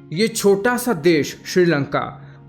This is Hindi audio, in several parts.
ये छोटा सा देश श्रीलंका,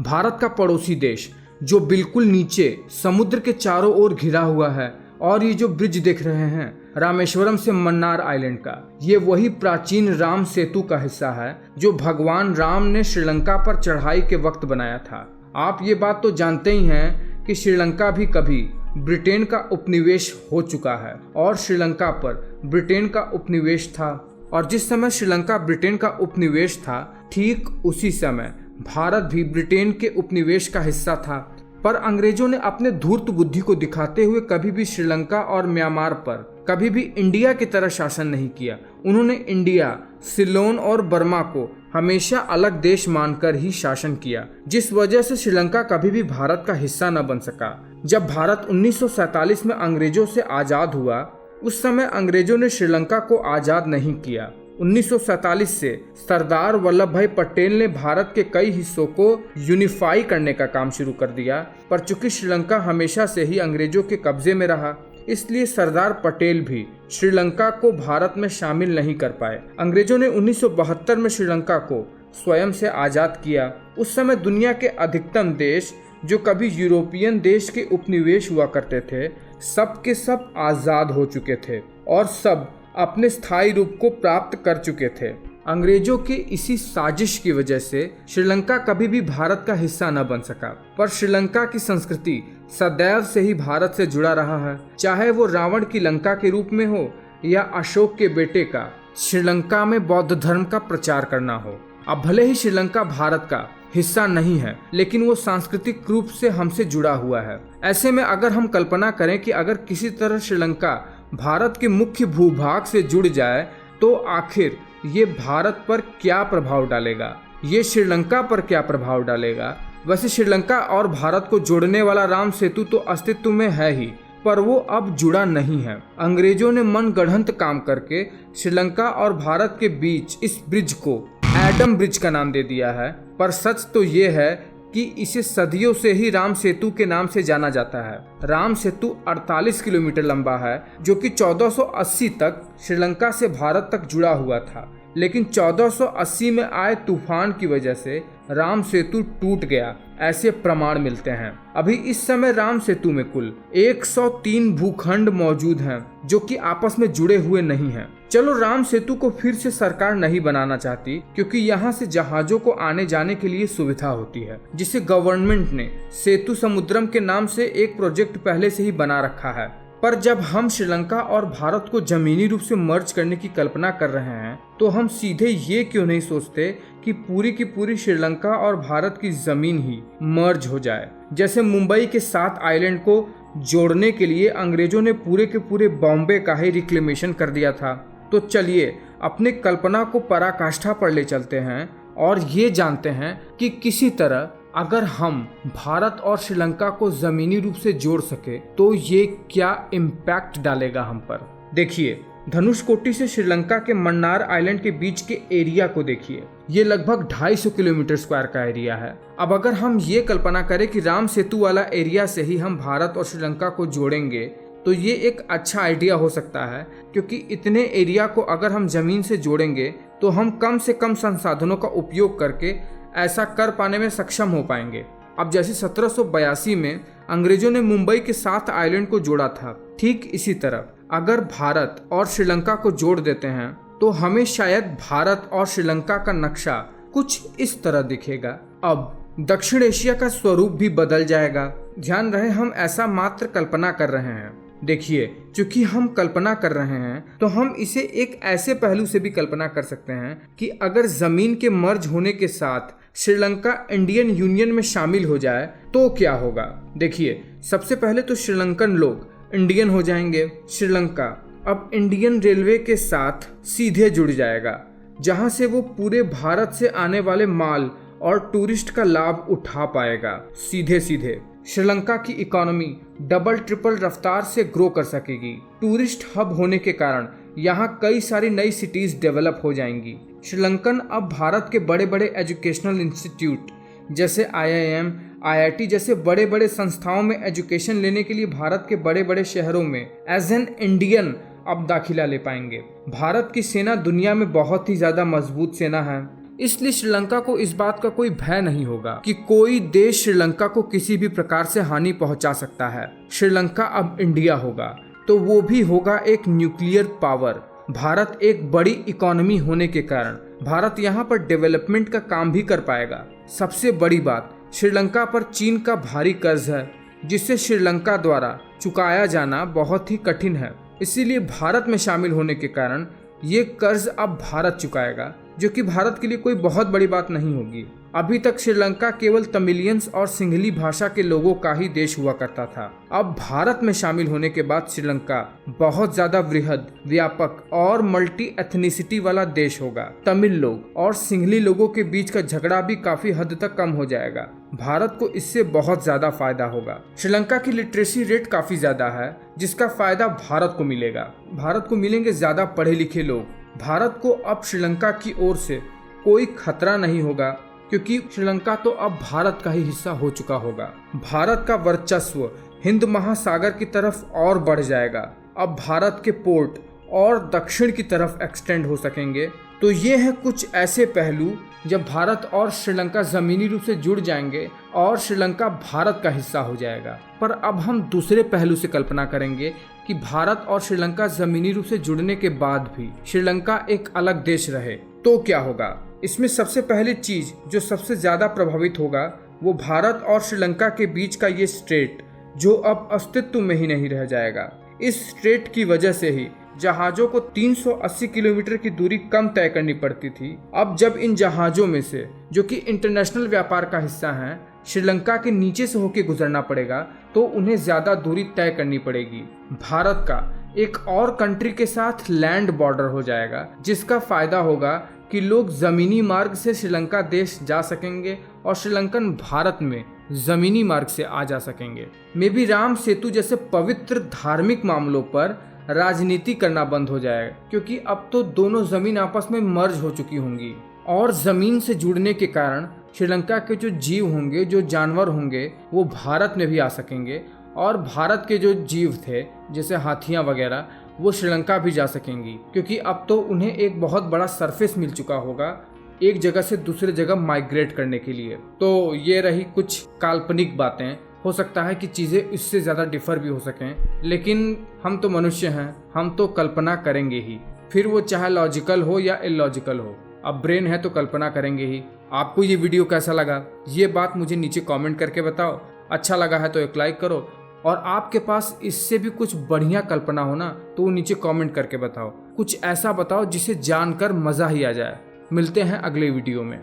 भारत का पड़ोसी देश जो बिल्कुल नीचे समुद्र के चारों ओर घिरा हुआ है। और ये जो ब्रिज देख रहे हैं रामेश्वरम से मन्नार आइलैंड का, ये वही प्राचीन राम सेतु का हिस्सा है जो भगवान राम ने श्रीलंका पर चढ़ाई के वक्त बनाया था। आप ये बात तो जानते ही हैं कि श्रीलंका भी कभी ब्रिटेन का उपनिवेश हो चुका है और श्रीलंका पर ब्रिटेन का उपनिवेश था। और जिस समय श्रीलंका ब्रिटेन का उपनिवेश था, ठीक उसी समय भारत भी ब्रिटेन के उपनिवेश का हिस्सा था। पर अंग्रेजों ने अपने धूर्त बुद्धि को दिखाते हुए कभी भी श्रीलंका और म्यांमार पर कभी भी इंडिया की तरह शासन नहीं किया। उन्होंने इंडिया, सिलोन और बर्मा को हमेशा अलग देश मानकर ही शासन किया, जिस वजह से श्रीलंका कभी भी भारत का हिस्सा न बन सका। जब भारत 1947 में अंग्रेजों से आजाद हुआ, उस समय अंग्रेजों ने श्रीलंका को आजाद नहीं किया। 1947 से सरदार वल्लभ भाई पटेल ने भारत के कई हिस्सों को यूनिफाई करने का काम शुरू कर दिया, पर चूंकि श्रीलंका हमेशा से ही अंग्रेजों के कब्जे में रहा, इसलिए सरदार पटेल भी श्रीलंका को भारत में शामिल नहीं कर पाए। अंग्रेजों ने 1972 में श्रीलंका को स्वयं से आजाद किया। उस समय दुनिया के अधिकतम देश जो कभी यूरोपियन देश के उपनिवेश हुआ करते थे, सब के सब आजाद हो चुके थे और सब अपने स्थायी रूप को प्राप्त कर चुके थे। अंग्रेजों के इसी साजिश की वजह से श्रीलंका कभी भी भारत का हिस्सा न बन सका। पर श्रीलंका की संस्कृति सदैव से ही भारत से जुड़ा रहा है, चाहे वो रावण की लंका के रूप में हो या अशोक के बेटे का श्रीलंका में बौद्ध धर्म का प्रचार करना हो। अब भले ही श्रीलंका भारत का हिस्सा नहीं है, लेकिन वो सांस्कृतिक रूप से हमसे जुड़ा हुआ है। ऐसे में अगर हम कल्पना करें कि अगर किसी तरह श्रीलंका भारत के मुख्य भूभाग से जुड़ जाए, तो आखिर ये भारत पर क्या प्रभाव डालेगा, ये श्रीलंका पर क्या प्रभाव डालेगा। वैसे श्रीलंका और भारत को जोड़ने वाला राम सेतु तो अस्तित्व में है ही, पर वो अब जुड़ा नहीं है। अंग्रेजों ने मनगढ़ंत काम करके श्रीलंका और भारत के बीच इस ब्रिज को एडम ब्रिज का नाम दे दिया है। पर सच तो ये है कि इसे सदियों से ही राम सेतु के नाम से जाना जाता है। राम सेतु 48 किलोमीटर लंबा है, जो कि 1480 तक श्रीलंका से भारत तक जुड़ा हुआ था, लेकिन 1480 में आए तूफान की वजह से राम सेतु टूट गया, ऐसे प्रमाण मिलते हैं। अभी इस समय राम सेतु में कुल 103 भूखंड मौजूद हैं, जो कि आपस में जुड़े हुए नहीं हैं। चलो, राम सेतु को फिर से सरकार नहीं बनाना चाहती, क्योंकि यहाँ से जहाजों को आने जाने के लिए सुविधा होती है, जिसे गवर्नमेंट ने सेतु समुद्रम के नाम से एक प्रोजेक्ट पहले से ही बना रखा है। पर जब हम श्रीलंका और भारत को जमीनी रूप से मर्ज करने की कल्पना कर रहे हैं, तो हम सीधे ये क्यों नहीं सोचते कि पूरी की पूरी श्रीलंका और भारत की जमीन ही मर्ज हो जाए। जैसे मुंबई के 7 आइलैंड को जोड़ने के लिए अंग्रेजों ने पूरे के पूरे बॉम्बे का ही रिक्लेमेशन कर दिया था। तो चलिए अपने कल्पना को पराकाष्ठा पर ले चलते हैं और ये जानते हैं कि किसी तरह अगर हम भारत और श्रीलंका को जमीनी रूप से जोड़ सके तो ये क्या इम्पैक्ट डालेगा हम पर। देखिए, धनुषकोटी से श्रीलंका के मन्नार आइलैंड के बीच के एरिया को देखिए। ये लगभग 250 किलोमीटर स्क्वायर का एरिया है। अब अगर हम ये कल्पना करें कि राम सेतु वाला एरिया से ही हम भारत और श्रीलंका को जोड़ेंगे, तो ये एक अच्छा आइडिया हो सकता है, क्योंकि इतने एरिया को अगर हम जमीन से जोड़ेंगे तो हम कम से कम संसाधनों का उपयोग करके ऐसा कर पाने में सक्षम हो पाएंगे। अब जैसे 1782 में अंग्रेजों ने मुंबई के 7 आइलैंड को जोड़ा था, ठीक इसी तरह अगर भारत और श्रीलंका को जोड़ देते हैं तो हमें शायद भारत और श्रीलंका का नक्शा कुछ इस तरह दिखेगा। अब दक्षिण एशिया का स्वरूप भी बदल जाएगा। ध्यान रहे, हम ऐसा मात्र कल्पना कर रहे हैं। देखिए, चूंकि हम कल्पना कर रहे हैं तो हम इसे एक ऐसे पहलू से भी कल्पना कर सकते हैं कि अगर जमीन के मर्ज होने के साथ श्रीलंका इंडियन यूनियन में शामिल हो जाए तो क्या होगा। देखिए, सबसे पहले तो श्रीलंकन लोग इंडियन हो जाएंगे। श्रीलंका अब इंडियन रेलवे के साथ सीधे जुड़ जाएगा, जहां से वो पूरे भारत से आने वाले माल और टूरिस्ट का लाभ उठा पाएगा। सीधे सीधे श्रीलंका की इकोनॉमी डबल ट्रिपल रफ्तार से ग्रो कर सकेगी। टूरिस्ट हब होने के कारण यहाँ कई सारी नई सिटीज डेवलप हो जाएंगी। श्रीलंकन अब भारत के बड़े बड़े एजुकेशनल इंस्टीट्यूट जैसे IIM, IIT जैसे बड़े बड़े संस्थाओं में एजुकेशन लेने के लिए भारत के बड़े बड़े शहरों में एज एन इंडियन अब दाखिला ले पाएंगे। भारत की सेना दुनिया में बहुत ही ज़्यादा मजबूत सेना है। इसलिए श्रीलंका को इस बात का कोई भय नहीं होगा कि कोई देश श्रीलंका को किसी भी प्रकार से हानि पहुंचा सकता है। श्रीलंका अब इंडिया होगा तो वो भी होगा एक न्यूक्लियर पावर। भारत एक बड़ी इकोनॉमी होने के कारण भारत यहाँ पर डेवलपमेंट का काम भी कर पाएगा। सबसे बड़ी बात, श्रीलंका पर चीन का भारी कर्ज है जिसे श्रीलंका द्वारा चुकाया जाना बहुत ही कठिन है। इसीलिए भारत में शामिल होने के कारण ये कर्ज अब भारत चुकाएगा, जो कि भारत के लिए कोई बहुत बड़ी बात नहीं होगी। अभी तक श्रीलंका केवल तमिलियंस और सिंहली भाषा के लोगों का ही देश हुआ करता था। अब भारत में शामिल होने के बाद श्रीलंका बहुत ज्यादा वृहद, व्यापक और मल्टी एथनिसिटी वाला देश होगा। तमिल लोग और सिंहली लोगों के बीच का झगड़ा भी काफी हद तक कम हो जाएगा। भारत को इससे बहुत ज्यादा फायदा होगा। श्रीलंका की लिटरेसी रेट काफी ज्यादा है, जिसका फायदा भारत को मिलेगा। भारत को मिलेंगे ज्यादा पढ़े लिखे लोग। भारत को अब श्रीलंका की ओर से कोई खतरा नहीं होगा, क्योंकि श्रीलंका तो अब भारत का ही हिस्सा हो चुका होगा। भारत का वर्चस्व हिंद महासागर की तरफ और बढ़ जाएगा। अब भारत के पोर्ट और दक्षिण की तरफ एक्सटेंड हो सकेंगे। तो ये है कुछ ऐसे पहलू जब भारत और श्रीलंका जमीनी रूप से जुड़ जाएंगे और श्रीलंका भारत का हिस्सा हो जाएगा। पर अब हम दूसरे पहलू से कल्पना करेंगे कि भारत और श्रीलंका जमीनी रूप से जुड़ने के बाद भी श्रीलंका एक अलग देश रहे तो क्या होगा। इसमें सबसे पहली चीज जो सबसे ज्यादा प्रभावित होगा वो भारत और श्रीलंका के बीच का ये स्ट्रेट, जो अब अस्तित्व में ही नहीं रह जाएगा। इस स्ट्रेट की वजह से ही जहाजों को 380 किलोमीटर की दूरी कम तय करनी पड़ती थी। अब जब इन जहाजों में से, जो कि इंटरनेशनल व्यापार का हिस्सा हैं, श्रीलंका के नीचे से होकर गुजरना पड़ेगा तो उन्हें ज्यादा दूरी तय करनी पड़ेगी। भारत का एक और कंट्री के साथ लैंड बॉर्डर हो जाएगा, जिसका फायदा होगा कि लोग जमीनी मार्ग से श्रीलंका देश जा सकेंगे और श्रीलंकन भारत में जमीनी मार्ग से आ जा सकेंगे। मे बी राम सेतु जैसे पवित्र धार्मिक मामलों पर राजनीति करना बंद हो जाएगा, क्योंकि अब तो दोनों जमीन आपस में मर्ज हो चुकी होंगी और जमीन से जुड़ने के कारण श्रीलंका के जो जीव होंगे, जो जानवर होंगे, वो भारत में भी आ सकेंगे और भारत के जो जीव थे जैसे हाथियां वगैरह, वो श्रीलंका भी जा सकेंगी, क्योंकि अब तो उन्हें एक बहुत बड़ा सरफेस मिल चुका होगा एक जगह से दूसरे जगह माइग्रेट करने के लिए। तो ये रही कुछ काल्पनिक बातें। हो सकता है कि चीज़ें इससे ज़्यादा डिफर भी हो सकें, लेकिन हम तो मनुष्य हैं, हम तो कल्पना करेंगे ही, फिर वो चाहे लॉजिकल हो या इलॉजिकल हो। अब ब्रेन है तो कल्पना करेंगे ही। आपको ये वीडियो कैसा लगा ये बात मुझे नीचे कमेंट करके बताओ। अच्छा लगा है तो एक लाइक करो, और आपके पास इससे भी कुछ बढ़िया कल्पना हो ना तो वो नीचे कमेंट करके बताओ। कुछ ऐसा बताओ जिसे जानकर मज़ा ही आ जाए। मिलते हैं अगले वीडियो में।